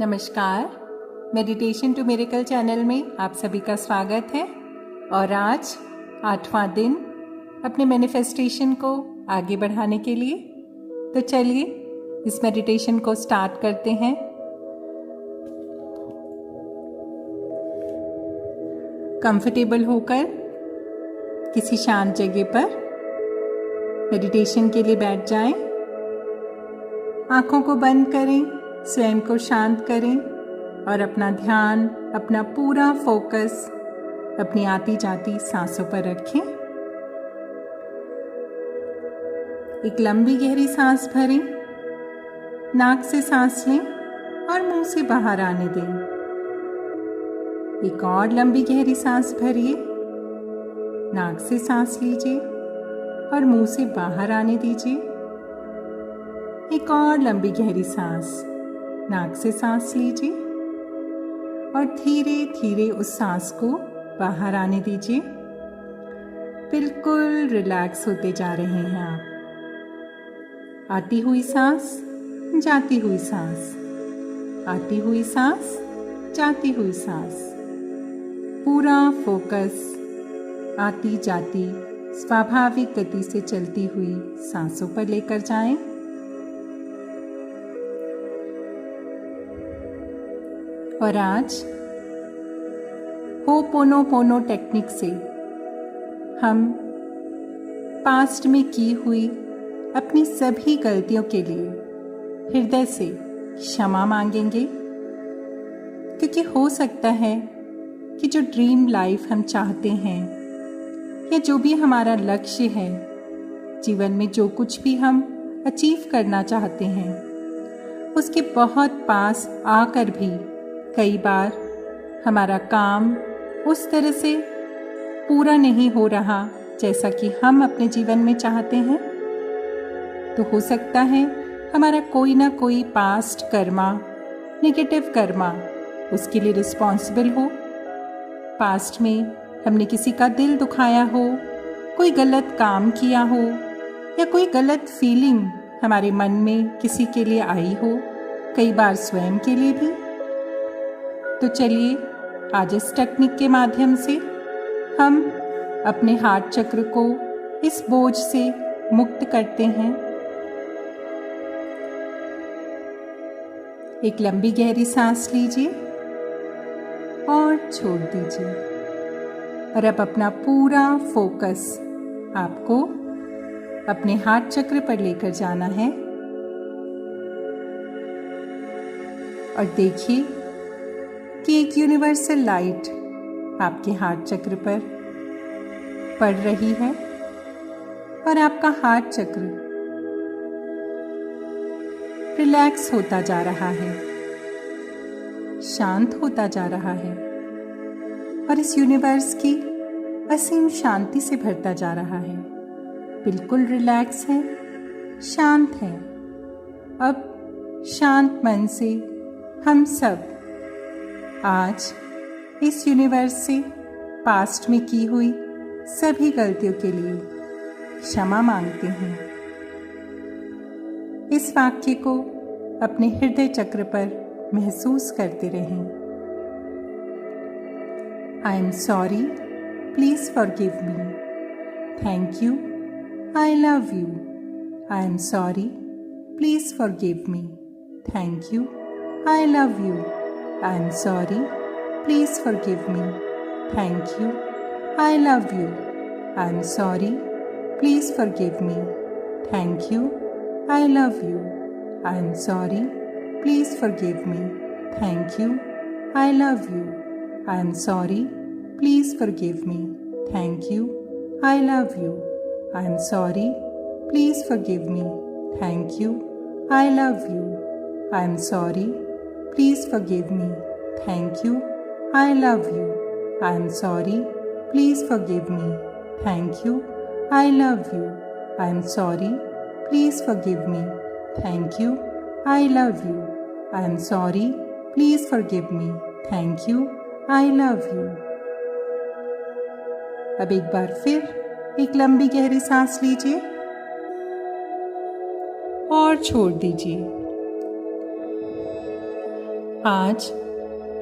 नमस्कार, meditation to miracle channel में आप सभी का स्वागत है। और आज 8वां दिन अपने मैनिफेस्टेशन को आगे बढ़ाने के लिए, तो चलिए इस मेडिटेशन को स्टार्ट करते हैं। कंफर्टेबल होकर किसी शांत जगह पर मेडिटेशन के लिए बैठ जाएं। आंखों को बंद करें, स्वयं को शांत करें और अपना ध्यान, अपना पूरा फोकस अपनी आती जाती सांसों पर रखें। एक लंबी गहरी सांस भरें, नाक से सांस लें और मुंह से बाहर आने दें। एक और लंबी गहरी सांस भरिए, नाक से सांस लीजिए और मुंह से बाहर आने दीजिए। एक और लंबी गहरी सांस, नाक से सांस लीजिए और धीरे धीरे उस सांस को बाहर आने दीजिए। बिल्कुल रिलैक्स होते जा रहे हैं आप। आती हुई सांस, जाती हुई सांस, आती हुई सांस, जाती हुई सांस। पूरा फोकस आती जाती स्वाभाविक गति से चलती हुई सांसों पर लेकर जाएं। और आज होपोनोपोनो टेक्निक से हम पास्ट में की हुई अपनी सभी गलतियों के लिए हृदय से क्षमा मांगेंगे, क्योंकि हो सकता है कि जो ड्रीम लाइफ हम चाहते हैं या जो भी हमारा लक्ष्य है, जीवन में जो कुछ भी हम अचीव करना चाहते हैं, उसके बहुत पास आकर भी कई बार हमारा काम उस तरह से पूरा नहीं हो रहा जैसा कि हम अपने जीवन में चाहते हैं। तो हो सकता है हमारा कोई ना कोई पास्ट कर्मा, नेगेटिव कर्मा उसके लिए रिस्पॉन्सिबल हो। पास्ट में हमने किसी का दिल दुखाया हो, कोई गलत काम किया हो या कोई गलत फीलिंग हमारे मन में किसी के लिए आई हो, कई बार स्वयं के लिए भी। तो चलिए आज इस टेक्निक के माध्यम से हम अपने हार्ट चक्र को इस बोझ से मुक्त करते हैं। एक लंबी गहरी सांस लीजिए और छोड़ दीजिए। और अब अपना पूरा फोकस आपको अपने हार्ट चक्र पर लेकर जाना है। और देखिए कि एक यूनिवर्सल लाइट आपके हार्ट चक्र पर पड़ रही है और आपका हार्ट चक्र रिलैक्स होता जा रहा है, शांत होता जा रहा है और इस यूनिवर्स की असीम शांति से भरता जा रहा है। बिल्कुल रिलैक्स है, शांत है। अब शांत मन से हम सब आज इस यूनिवर्स से पास्ट में की हुई सभी गलतियों के लिए क्षमा मांगते हैं। इस वाक्य को अपने हृदय चक्र पर महसूस करते रहें। I am sorry, please forgive me. Thank you, I love you. I am sorry, please forgive me. Thank you, I love you. I am sorry, please forgive me. Thank you, I love you. I am sorry, please forgive me. Thank you, I love you. I am sorry, please forgive me. Thank you, I love you. I am sorry, please forgive me. Thank you, I love you. I am sorry, please forgive me. Thank you, I love you. I am sorry, please forgive me. Thank you, I love you. I am sorry, please forgive me. Thank you, I love you. I am sorry, please forgive me. Thank you, I love you. I am sorry, please forgive me. Thank you, I love you. अब एक बार फिर एक लंबी गहरी सांस लीजिए और छोड़ दीजिए। आज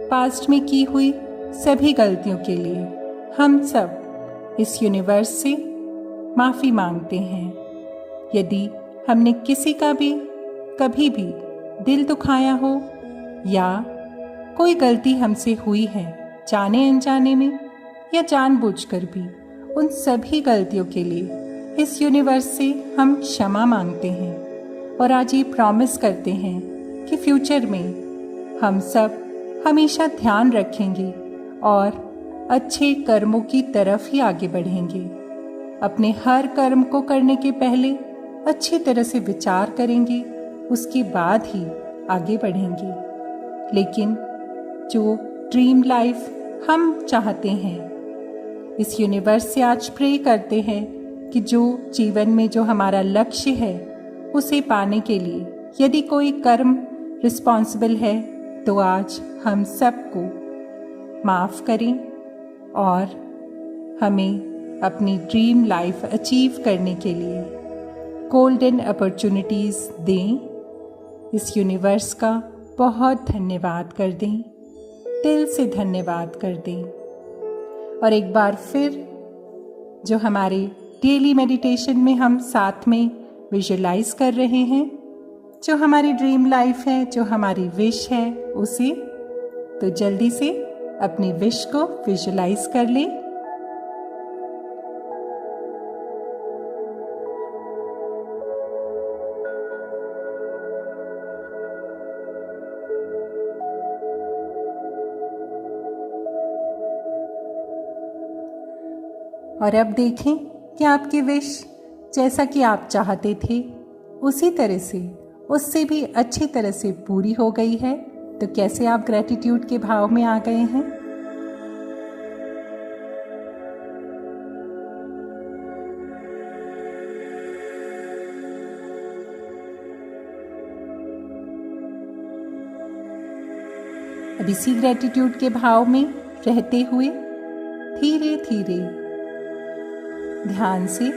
पास्ट में की हुई सभी गलतियों के लिए हम सब इस यूनिवर्स से माफ़ी मांगते हैं। यदि हमने किसी का भी कभी भी दिल दुखाया हो या कोई गलती हमसे हुई है जाने अनजाने में या जानबूझकर भी, उन सभी गलतियों के लिए इस यूनिवर्स से हम क्षमा मांगते हैं और आज ये प्रॉमिस करते हैं कि फ्यूचर में हम सब हमेशा ध्यान रखेंगे और अच्छे कर्मों की तरफ ही आगे बढ़ेंगे। अपने हर कर्म को करने के पहले अच्छी तरह से विचार करेंगे, उसके बाद ही आगे बढ़ेंगे। लेकिन जो ड्रीम लाइफ हम चाहते हैं, इस यूनिवर्स से आज प्रे करते हैं कि जो जीवन में जो हमारा लक्ष्य है उसे पाने के लिए यदि कोई कर्म रिस्पॉन्सिबल है तो आज हम सबको माफ़ करें और हमें अपनी ड्रीम लाइफ अचीव करने के लिए गोल्डन अपॉर्चुनिटीज़ दें। इस यूनिवर्स का बहुत धन्यवाद कर दें, दिल से धन्यवाद कर दें। और एक बार फिर जो हमारे डेली मेडिटेशन में हम साथ में विजुलाइज कर रहे हैं, जो हमारी ड्रीम लाइफ है, जो हमारी विश है, उसे तो जल्दी से अपनी विश को विजुलाइज कर लें। और अब देखें कि आपकी विश जैसा कि आप चाहते थे उसी तरह से, उससे भी अच्छी तरह से पूरी हो गई है। तो कैसे आप ग्रैटिट्यूड के भाव में आ गए हैं? अब इसी ग्रैटिट्यूड के भाव में रहते हुए धीरे धीरे ध्यान से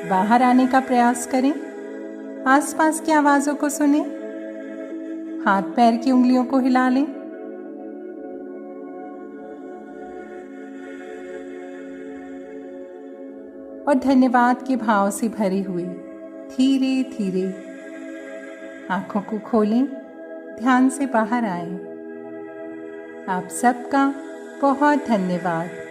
बाहर आने का प्रयास करें। आसपास की आवाज़ों को सुनें, हाथ पैर की उंगलियों को हिला लें। और धन्यवाद के भाव से भरे हुए धीरे धीरे आंखों को खोलें, ध्यान से बाहर आएं। आप सबका बहुत धन्यवाद।